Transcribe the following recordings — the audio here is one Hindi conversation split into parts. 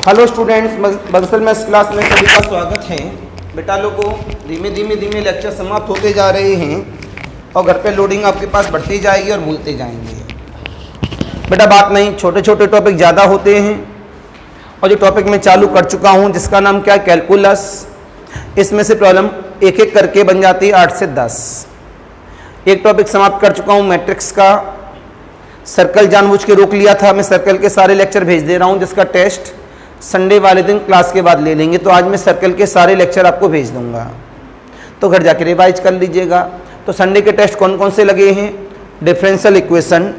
Hello students, Bansal maths class में सभी का स्वागत है। बेटा लोगों, धीमे धीमे लेक्चर समाप्त होते जा रहे हैं और घर पे लोडिंग आपके पास बढ़ती जाएगी और भूलते जाएंगे। बेटा बात नहीं, छोटे छोटे टॉपिक ज़्यादा होते हैं और जो टॉपिक मैं चालू कर चुका हूँ जिसका नाम क्या है, कैलकुलस, इसमें से प्रॉब्लम एक एक करके बन जाती है 8 से 10। एक टॉपिक समाप्त कर चुका हूँ मैट्रिक्स का। सर्कल जानबूझ के रोक लिया था, मैं सर्कल के सारे लेक्चर भेज दे रहा हूँ जिसका टेस्ट संडे वाले दिन क्लास के बाद ले लेंगे। तो आज मैं सर्कल के सारे लेक्चर आपको भेज दूंगा, तो घर जाके रिवाइज कर लीजिएगा। तो संडे के टेस्ट कौन कौन से लगे हैं? Differential equation,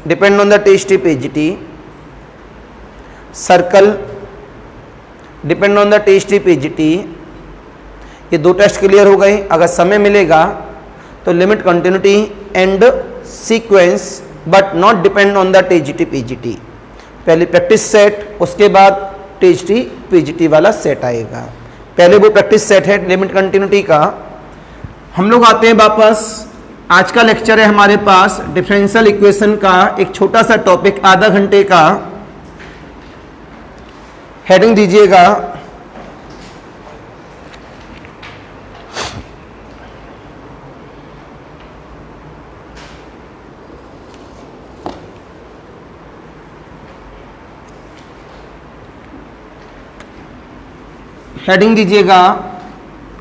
depend on the T PGT, circle, depend on the T PGT. ये दो टेस्ट क्लियर हो गए। अगर समय मिलेगा तो limit continuity and sequence but not depend on the T PGT, पहले प्रैक्टिस सेट, उसके बाद टी पीजीटी वाला सेट आएगा। पहले वो प्रैक्टिस सेट है लिमिट कंटिन्यूटी का। हम लोग आते हैं वापस। आज का लेक्चर है हमारे पास डिफरेंशियल इक्वेशन का एक छोटा सा टॉपिक, आधा घंटे का। हेडिंग दीजिएगा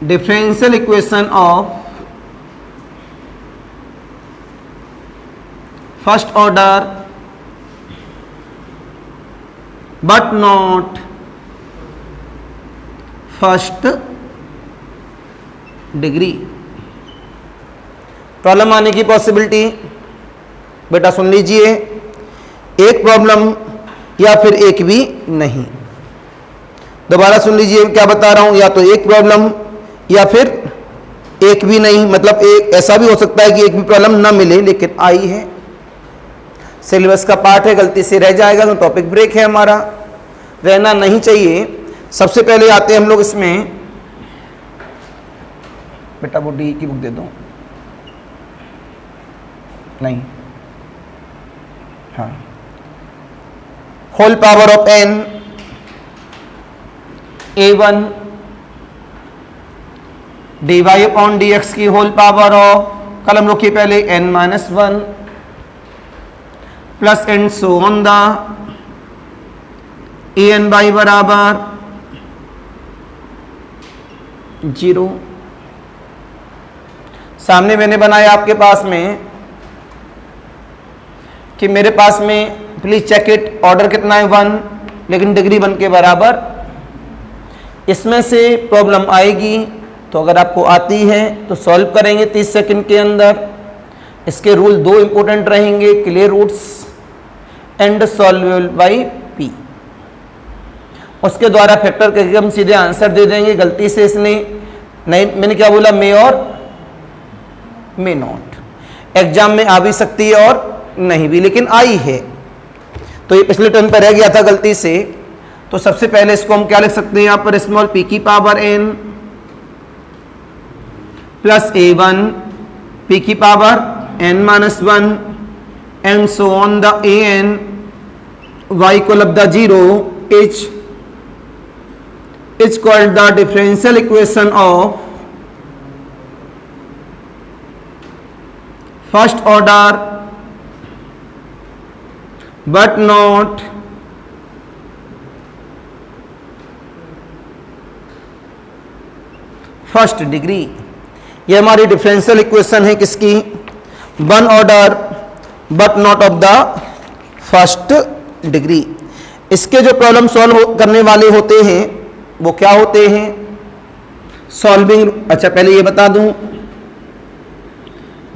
differential equation of first order but not first degree. Problem आने की पॉसिबिलिटी, बेटा सुन लीजिए, एक प्रॉब्लम या फिर एक भी नहीं। दोबारा सुन लीजिए क्या बता रहा हूं, या तो एक प्रॉब्लम या फिर एक भी नहीं। मतलब एक ऐसा भी हो सकता है कि एक भी प्रॉब्लम ना मिले लेकिन आई है। सिलेबस का पार्ट है, गलती से रह जाएगा तो टॉपिक ब्रेक है हमारा, रहना नहीं चाहिए। सबसे पहले आते हैं हम लोग इसमें। बेटा वो डी की बुक दे दो, नहीं, हाँ, whole power of an a1 dy upon dx की होल पावर ऑफ, कलम रोकिए पहले, n-1 plus and so on the an by बराबर 0। सामने मैंने बनाया आपके पास में कि मेरे पास में, प्लीज चेक इट, ऑर्डर कितना है 1 लेकिन डिग्री 1 के बराबर। इसमें से प्रॉब्लम आएगी तो अगर आपको आती है तो सॉल्व करेंगे 30 सेकंड के अंदर। इसके रूल दो इंपॉर्टेंट रहेंगे, clear roots and solvable by p. उसके द्वारा फैक्टर करके हम सीधे आंसर दे देंगे। गलती से इसने नहीं, मैंने क्या बोला, मे और मे नॉट। एग्जाम में आ भी सकती है और नहीं भी, लेकिन आई है। तो ये पिछले टर्म पर रह गया था गलती से। तो सबसे पहले इसको हम क्या लिख सकते हैं, यहां पर स्मॉल पी की power n plus a1 p की power n-1 and so on the an y को लब the 0 is called the differential equation of first order but not first degree. ये हमारी डिफरेंशियल इक्वेशन है किसकी, one order but not of the first degree. इसके जो प्रॉब्लम सॉल्व करने वाले होते हैं वो क्या होते हैं, सॉल्विंग। अच्छा पहले ये बता दूं,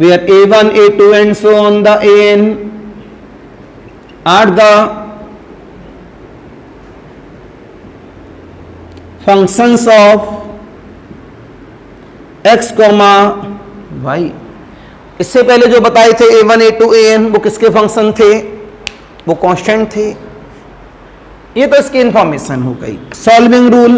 where a1 a2 and so on the an are the functions of x, y। इससे पहले जो बताए थे a1 a2 an, वो किसके फंक्शन थे, वो कांस्टेंट थे। ये तो इसकी इंफॉर्मेशन हो गई। सॉल्विंग रूल,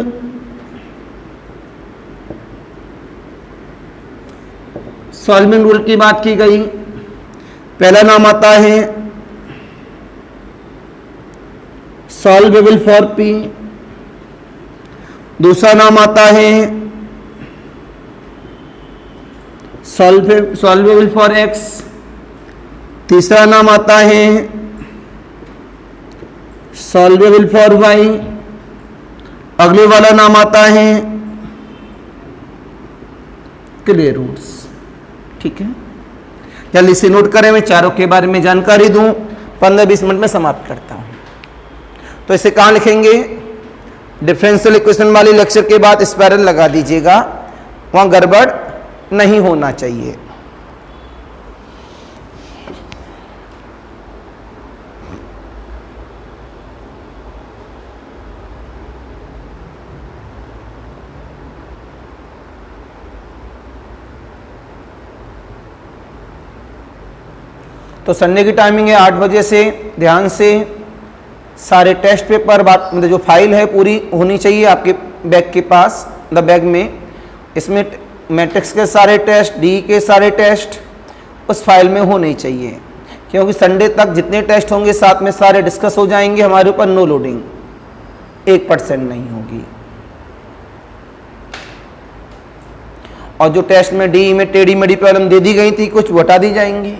सॉल्विंग रूल की बात की गई। पहला नाम आता है सॉल्वेबल फॉर p, दूसरा नाम आता है सॉल्वेबल फॉर x, तीसरा नाम आता है सॉल्वेबल फॉर y, अगले वाला नाम आता है क्लियर रूट्स। ठीक है, जल्दी से नोट करें, मैं चारों के बारे में जानकारी दूं, 15-20 मिनट में समाप्त करता हूं। तो इसे कहां लिखेंगे, डिफरेंशियल इक्वेशन वाले लेक्चर के बाद स्पाइरल लगा दीजिएगा, वहां गड़बड़ नहीं होना चाहिए। तो संडे की टाइमिंग है 8 बजे से, ध्यान से सारे टेस्ट पेपर मतलब जो फाइल है पूरी होनी चाहिए आपके बैग के पास, द बैग में। इसमें मैट्रिक्स के सारे टेस्ट, डी के सारे टेस्ट उस फाइल में होने चाहिए, क्योंकि संडे तक जितने टेस्ट होंगे साथ में सारे डिस्कस हो जाएंगे, हमारे ऊपर नो लोडिंग 1% नहीं होगी। और जो टेस्ट में डी में टेढ़ी मेढ़ी प्रॉब्लम दे दी गई थी, कुछ बता दी जाएंगी।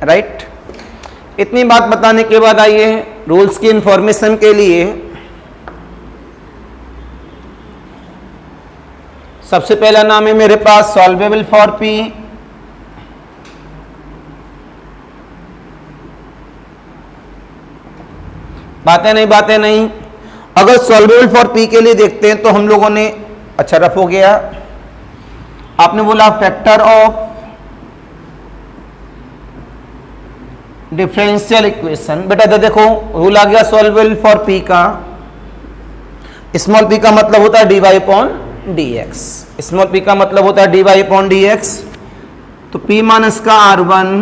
राइट, इतनी बात बताने के बाद आइए रूल्स की इंफॉर्मेशन के लिए। सबसे पहला नाम है मेरे पास सॉल्वेबल फॉर p, बातें नहीं। अगर सॉल्वेबल फॉर p के लिए देखते हैं तो हम लोगों ने, अच्छा रफ हो गया, आपने बोला फैक्टर ऑफ डिफरेंशियल इक्वेशन। बेटा तो देखो रूल आ गया सॉल्वेबल फॉर p का, स्मॉल p का मतलब होता है dy upon dx, small p का मतलब होता है dy अपॉन dx। तो p माइनस का r1,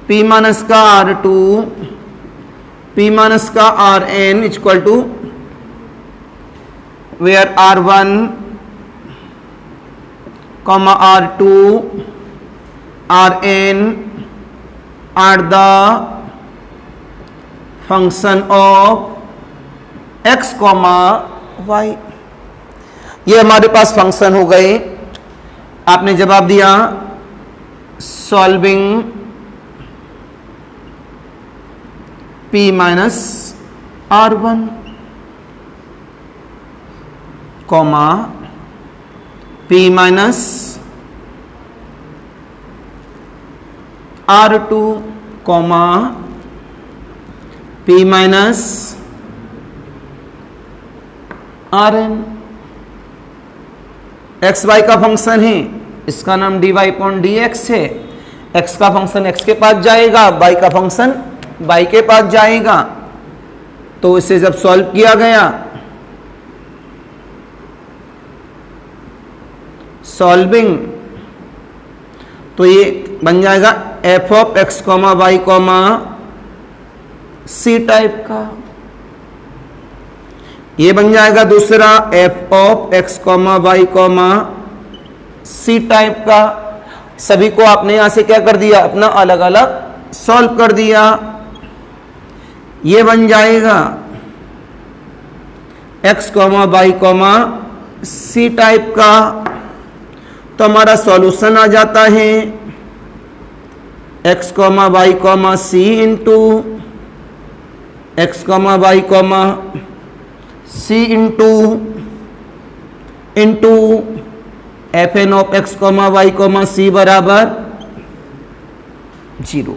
p माइनस का r2, p माइनस का rn equal to where r1, r2, rn are the function of x, y। ये हमारे पास फंक्शन हो गए। आपने जवाब दिया solving p minus r1, p minus r2, p minus rn। X y का फंक्शन है, इसका नाम dy अपॉन dx है। x का फंक्शन x के पास जाएगा, y का फंक्शन y के पास जाएगा। तो इसे जब सॉल्व किया गया, सॉल्विंग, तो ये बन जाएगा f of x, y, c type का। ये बन जाएगा दूसरा f of x, y, c type का। सभी को आपने यहां से क्या कर दिया, अपना अलग अलग सॉल्व कर दिया। ये बन जाएगा x, y, c टाइप का। तो हमारा सॉल्यूशन आ जाता है x comma y comma c into x comma y comma c into f n of x comma y comma c बराबर 0।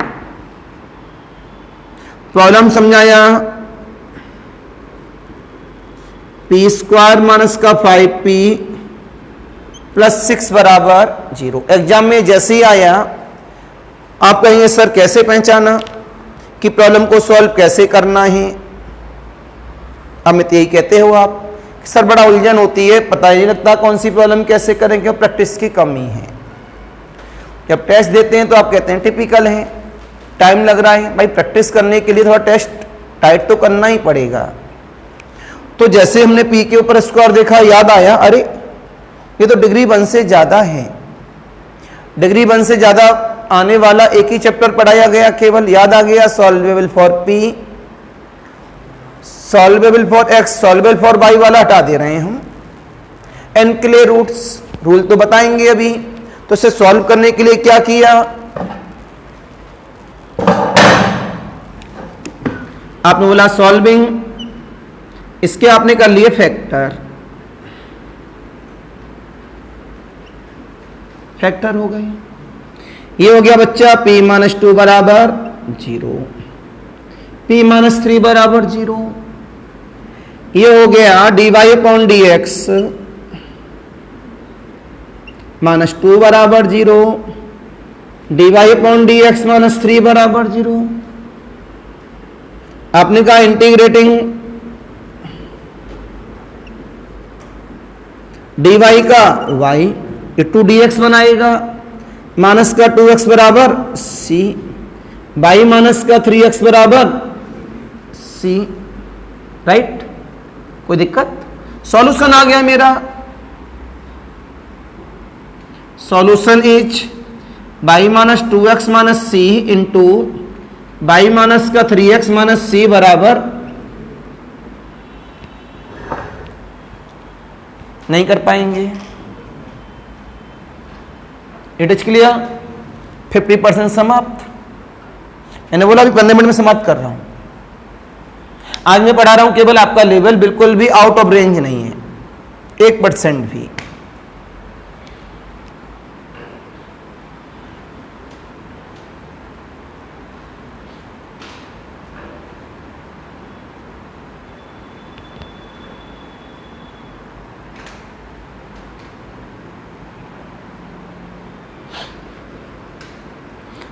प्रॉब्लम समझाया। पी स्क्वायर माइनस का 5p प्लस 6 बराबर 0। एग्जाम में जैसे ही आया आप कहेंगे सर कैसे पहचाना कि प्रॉब्लम को सॉल्व कैसे करना है। अमित यही कहते हो आप सर बड़ा उलझन होती है, पता ही नहीं लगता कौन सी प्रॉब्लम कैसे करें, क्यों प्रैक्टिस की कमी है। जब टेस्ट देते हैं तो आप कहते हैं टिपिकल है, टाइम लग रहा है। भाई प्रैक्टिस करने के लिए थोड़ा टेस्ट टाइट तो करना ही पड़ेगा। तो जैसे हमने पी के ऊपर स्क्वायर देखा, याद आया अरे ये तो डिग्री 1 से ज्यादा है। डिग्री 1 से ज्यादा आने वाला एक ही चैप्टर पढ़ाया गया केवल, याद आ गया। Solvable for p, solvable for x, solvable for y वाला हटा दे रहे हैं हम। एन के लिए रूट्स, रूल तो बताएंगे अभी। तो इसे सॉल्व करने के लिए क्या किया, आपने बोला सॉल्विंग, इसके आपने कर लिए फैक्टर, फैक्टर हो गए। ये हो गया बच्चा p माइनस 2 बराबर 0, p माइनस 3 बराबर 0। ये हो गया dy अपॉन dx माइनस 2 बराबर 0, dy अपॉन dx माइनस 3 बराबर 0। आपने कहा इंटीग्रेटिंग dy का y, ये 2dx बनाएगा, माइनस का 2x बराबर c, y माइनस का 3x बराबर c, राइट। कोई दिक्कत? सॉल्यूशन आ गया मेरा। Solution is y minus 2x minus c into y minus का 3x माइनस c बराबर, नहीं कर पाएंगे। It is clear. 50% समाप्त। मैंने बोला अभी 15 मिनट में समाप्त कर रहा हूं। आज मैं पढ़ा रहा हूं, केवल आपका लेवल बिल्कुल भी आउट ऑफ रेंज नहीं है, 1% भी।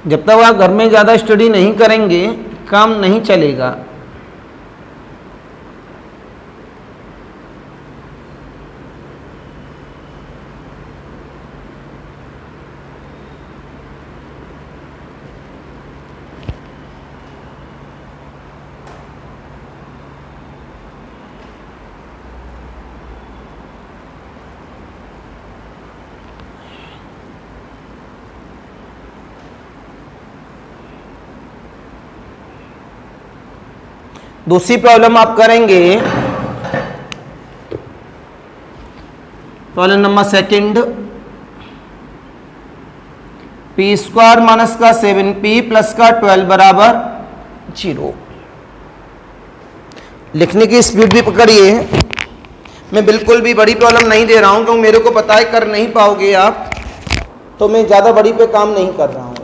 जब तक आप घर में ज़्यादा स्टडी नहीं करेंगे काम नहीं चलेगा। दूसरी प्रॉब्लम आप करेंगे, problem number second, P square minus का 7p प्लस का 12 बराबर 0। लिखने की स्पीड भी पकड़िए। मैं बिल्कुल भी बड़ी प्रॉब्लम नहीं दे रहा हूं क्योंकि मेरे को पता है कर नहीं पाओगे आप, तो मैं ज़्यादा बड़ी पे काम नहीं कर रहा हूं।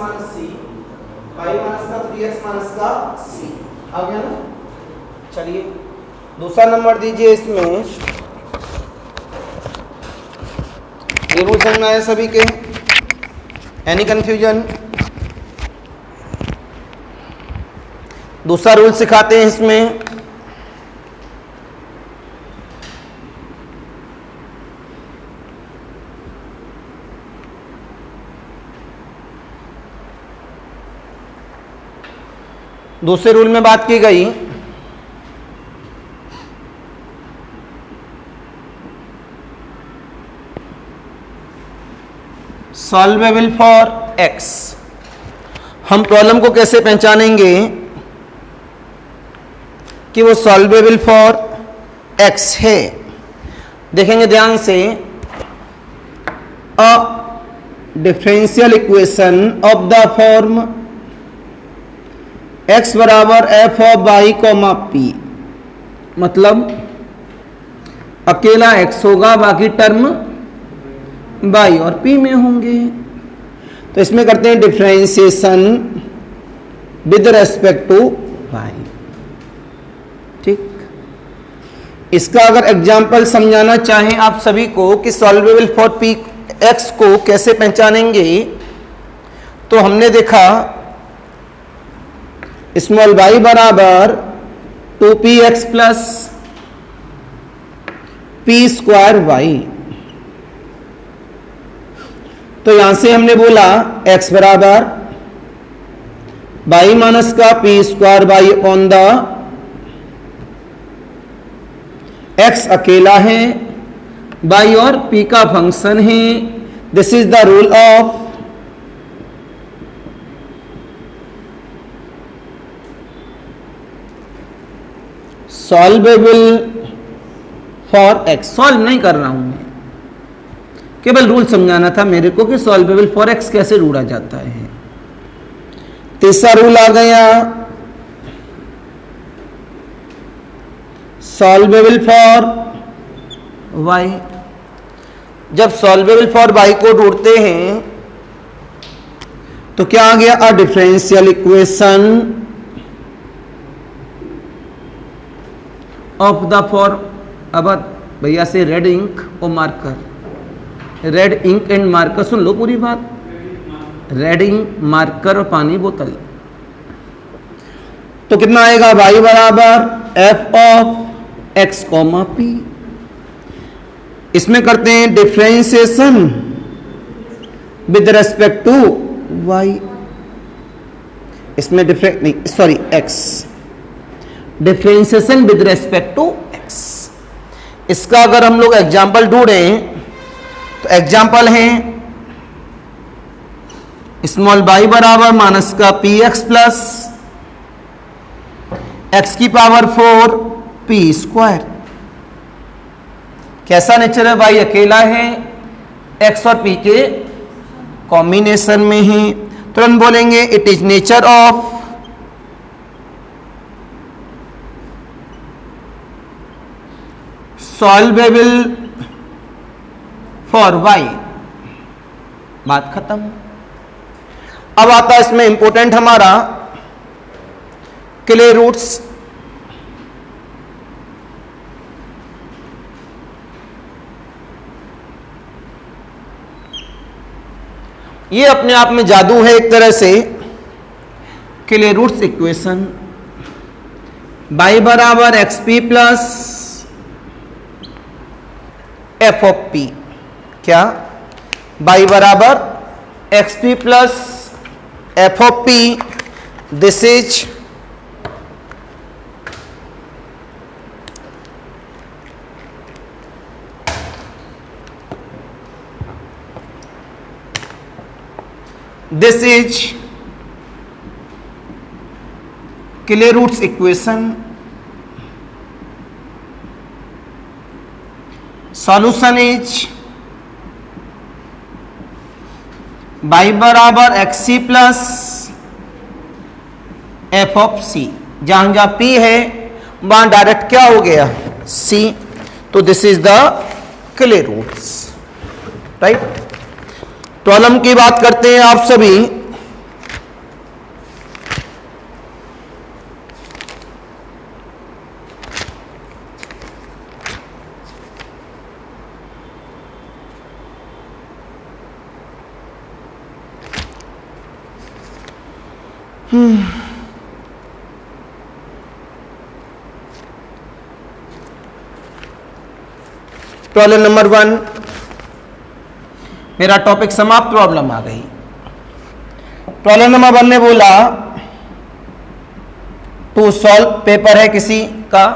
माइनस सी, y माइनस का 3x माइनस का c आ गया ना। चलिए दूसरा नंबर दीजिए। इसमें ये रूल समझ में आया सभी के? Any confusion? दूसरा रूल सिखाते हैं इसमें। दूसरे रूल में बात की गई सॉल्वेबल फॉर x। हम प्रॉब्लम को कैसे पहचानेंगे कि वो सॉल्वेबल फॉर x है? देखेंगे ध्यान से। A differential equation of the form x बराबर f of y comma p, मतलब अकेला x होगा, बाकी टर्म y और p में होंगे। तो इसमें करते हैं differentiation with respect to y। ठीक, इसका अगर एग्जाम्पल समझाना चाहें आप सभी को कि सॉल्वेबल फॉर p x को कैसे पहचानेंगे, तो हमने देखा स्मॉल y बराबर 2px plus p square y। तो यहां से हमने बोला x बराबर y माइनस का p square y on the x अकेला है, y और p का फंक्शन है। This is the rule of solvable for x। Solve नहीं कर रहा हूं मैं, केवल रूल समझाना था मेरे को कि सॉल्वेबल फॉर x कैसे ढूंढा जाता है। तीसरा रूल आ गया सॉल्वेबल फॉर y। जब सॉल्वेबल फॉर y को ढूंढते हैं तो क्या आ गया? A differential equation of the form. अब भैया से रेड इंक और marker, red ink and marker, सुन लो पूरी बात। रेड इंक, मार्कर और पानी बोतल। तो कितना आएगा? y बराबर f of x comma p. इसमें करते हैं differentiation with respect to y। इसमें x, differentiation with respect to x। इसका अगर हम लोग एग्जाम्पल ढूंढें तो एग्जाम्पल है स्मॉल y बराबर माइनस का पी एक्स प्लस x की पावर 4 p स्क्वायर। कैसा नेचर है? y अकेला है, x और p के कॉम्बिनेशन में है। तुरंत बोलेंगे it is nature of solvable for y। बात खत्म। अब आता है इसमें इंपॉर्टेंट हमारा क्ले रूट्स। ये अपने आप में जादू है एक तरह से। क्ले रूट्स इक्वेशन y बराबर x p plus f of p. क्या? y बराबर x p plus f of p. This is Clairaut's equation. Solution is y बराबर x c plus f of c. जहां जहां p है वहां डायरेक्ट क्या हो गया? c। तो this is the Clairaut's, right. Problem की बात करते हैं आप सभी। प्रॉब्लम नंबर 1, मेरा टॉपिक समाप्त, प्रॉब्लम आ गई। प्रॉब्लम नंबर 1 ने बोला टू सॉल्व, पेपर है किसी का,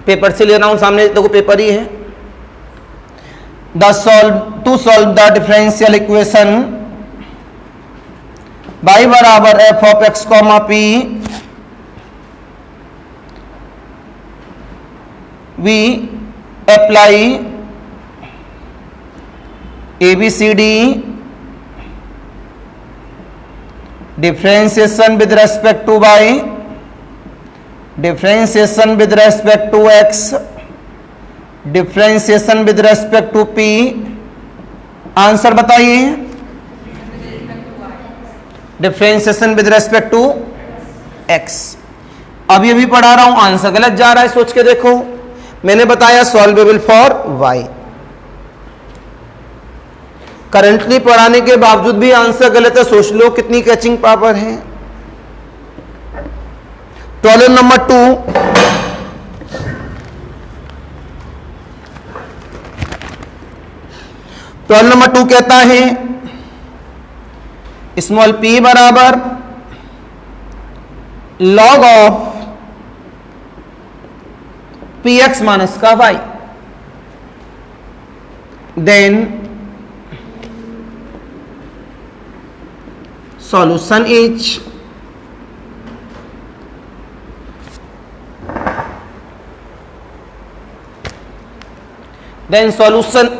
पेपर से ले रहा हूं, सामने देखो पेपर ही है। To solve the differential equation y बराबर f of x comma p, we apply ABCD differentiation with respect to y, differentiation with respect to x, differentiation with respect to p। Answer बताइए। Differentiation with respect to x। अभी अभी पढ़ा रहा हूं, आंसर गलत जा रहा है, सोच के देखो। मैंने बताया सॉल्वेबल फॉर y, करंटली पढ़ाने के बावजूद भी आंसर गलत है, सोच लो कितनी कैचिंग पावर है। प्रॉब्लम नंबर 2, प्रॉब्लम नंबर 2 कहता है स्मॉल p बराबर लॉग ऑफ px माइनस का y, then solution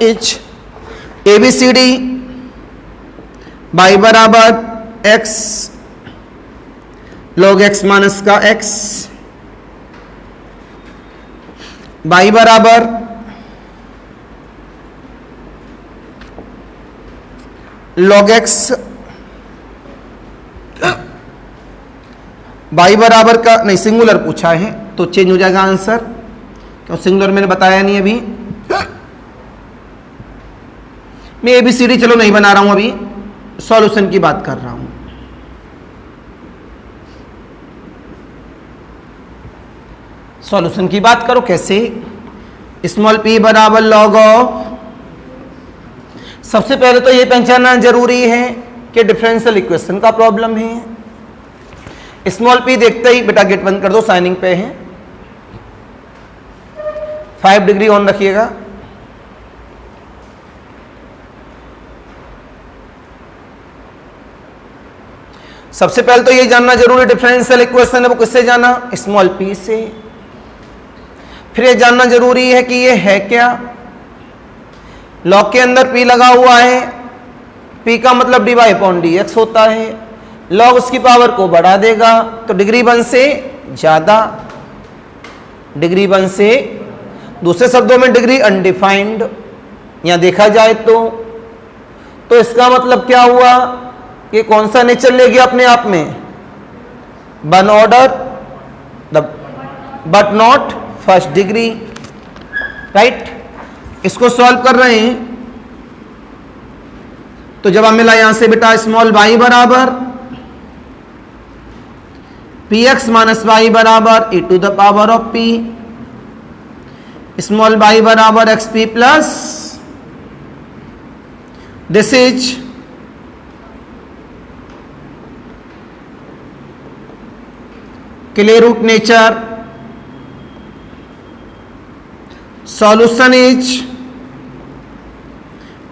is ABCD y बराबर x log x माइनस का x, y बराबर log x, y बराबर का नहीं, सिंगुलर पूछा है तो चेंज हो जाएगा आंसर, क्यों सिंगुलर मैंने बताया नहीं अभी। मैं ABCD चलो नहीं बना रहा हूं, अभी सॉल्यूशन की बात कर रहा हूं। सॉल्यूशन की बात करो कैसे, स्मॉल p बराबर लॉग ऑफ, सबसे पहले तो ये पहचानना जरूरी है कि डिफरेंशियल इक्वेशन का प्रॉब्लम है। स्मॉल p देखते ही बेटा गेट बंद कर दो, साइनिंग पे है, 5 डिग्री ऑन रखिएगा। सबसे पहले तो ये जानना जरूरी डिफरेंशियल इक्वेशन है वो किससे जाना, स्मॉल p से। फिर ये जानना जरूरी है कि ये है क्या, लॉग के अंदर p लगा हुआ है, p का मतलब dy अपॉन dx होता है, लॉग उसकी पावर को बढ़ा देगा तो डिग्री 1 से ज्यादा, डिग्री 1 से, दूसरे शब्दों में डिग्री अनडिफाइंड। यहां देखा जाए तो इसका मतलब क्या हुआ कि कौन सा नेचर ले गया अपने आप में, 1 order but not first degree, right. इसको सॉल्व कर रहे हैं तो जब हम मिला यहां से बेटा स्मॉल y बराबर px माइनस y बराबर e to the power of p, small y बराबर xp plus, this is clear root nature. Solution is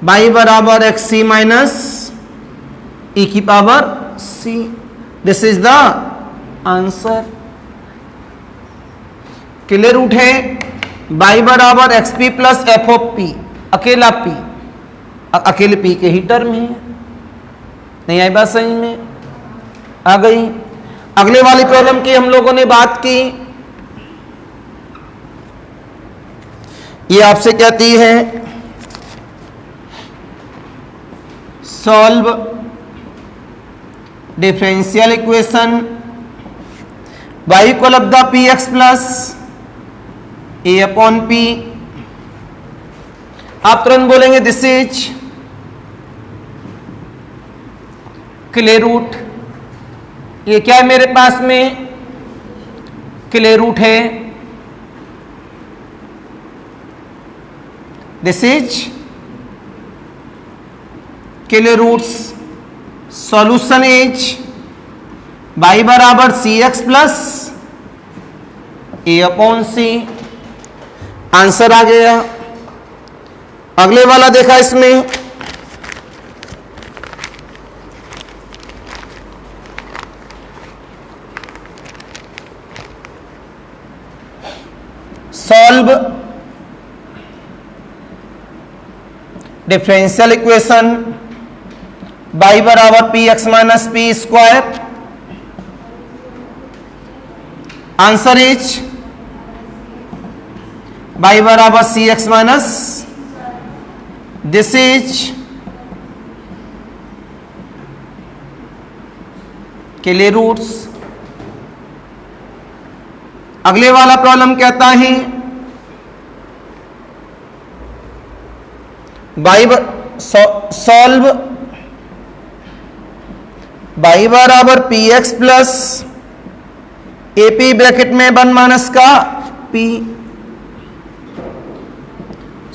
y बराबर xc माइनस e की power c, this is the answer. Clear root है y बराबर xp plus f of p, अकेला p, अकेले p के ही टर्म है। नहीं आई बात समझ में, आ गई। अगले वाली प्रॉब्लम की हम लोगों ने बात की, ये आपसे कहती है solve differential equation y equal of the P x plus a upon P. आप तुरंत बोलेंगे दिस इज क्लियर रूट ये क्या है मेरे पास में, क्ले रूट है, this is Clairaut's, solution is y बराबर c x plus a upon c. Answer आ गया। अगले वाला देखा इसमें, सॉल्व डिफरेंशियल इक्वेशन y बराबर P x minus p square. Answer is y बराबर c x minus, this is Clairaut's. अगले वाला प्रॉब्लम कहता है सॉल्व y बराबर P x plus a p bracket में 1 माइनस का p,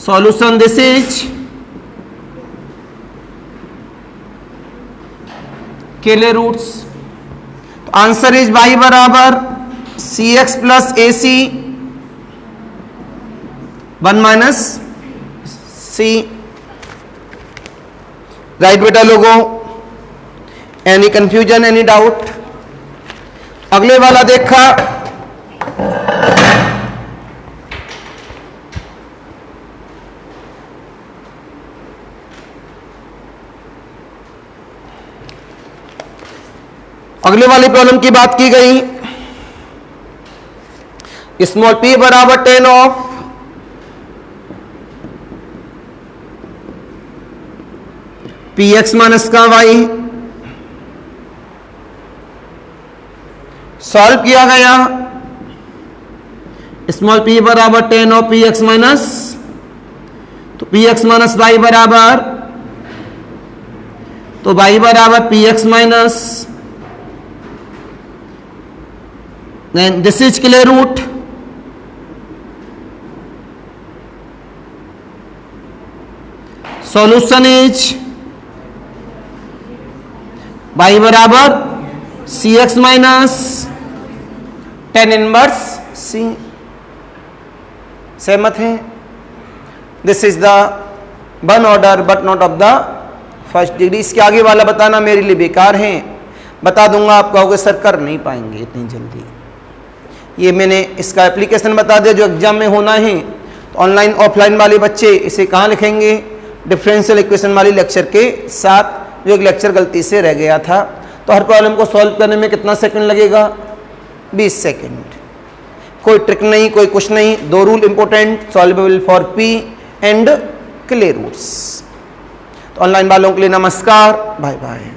solution this is Clairaut's. तो आंसर इज y बराबर c x plus a c 1 minus c. Right बेटा लोगों, एनी कंफ्यूजन, एनी डाउट? अगले वाला देखा, अगले वाली प्रॉब्लम की बात की गई, स्मॉल p बराबर 10 ऑफ पी एक्स माइनस का वाई। सॉल्व किया गया, स्मॉल p बराबर 10 ऑफ पी एक्स माइनस, तो पी एक्स माइनस वाई बराबर, तो वाई बराबर P x minus, this is Clairaut. Solution is y बराबर c x minus ten inverse c. सहमत हैं? This is the one order but not of the first degree. इसके आगे वाला बताना मेरे लिए बेकार है, बता दूंगा, आप कहोगे सर कर नहीं पाएंगे इतनी जल्दी। ये मैंने इसका एप्लीकेशन बता दिया जो एग्जाम में होना है। तो ऑनलाइन ऑफलाइन वाले बच्चे इसे कहाँ लिखेंगे? डिफरेंशियल इक्वेशन वाली लेक्चर के साथ, जो एक लेक्चर गलती से रह गया था। तो हर प्रॉब्लम को सॉल्व करने में कितना सेकंड लगेगा? 20 सेकंड। कोई ट्रिक नहीं, कोई कुछ नहीं, 2 rule important, solvable for P and Clairaut's. तो ऑनलाइन वालों के लिए नमस्कार, बाय बाय।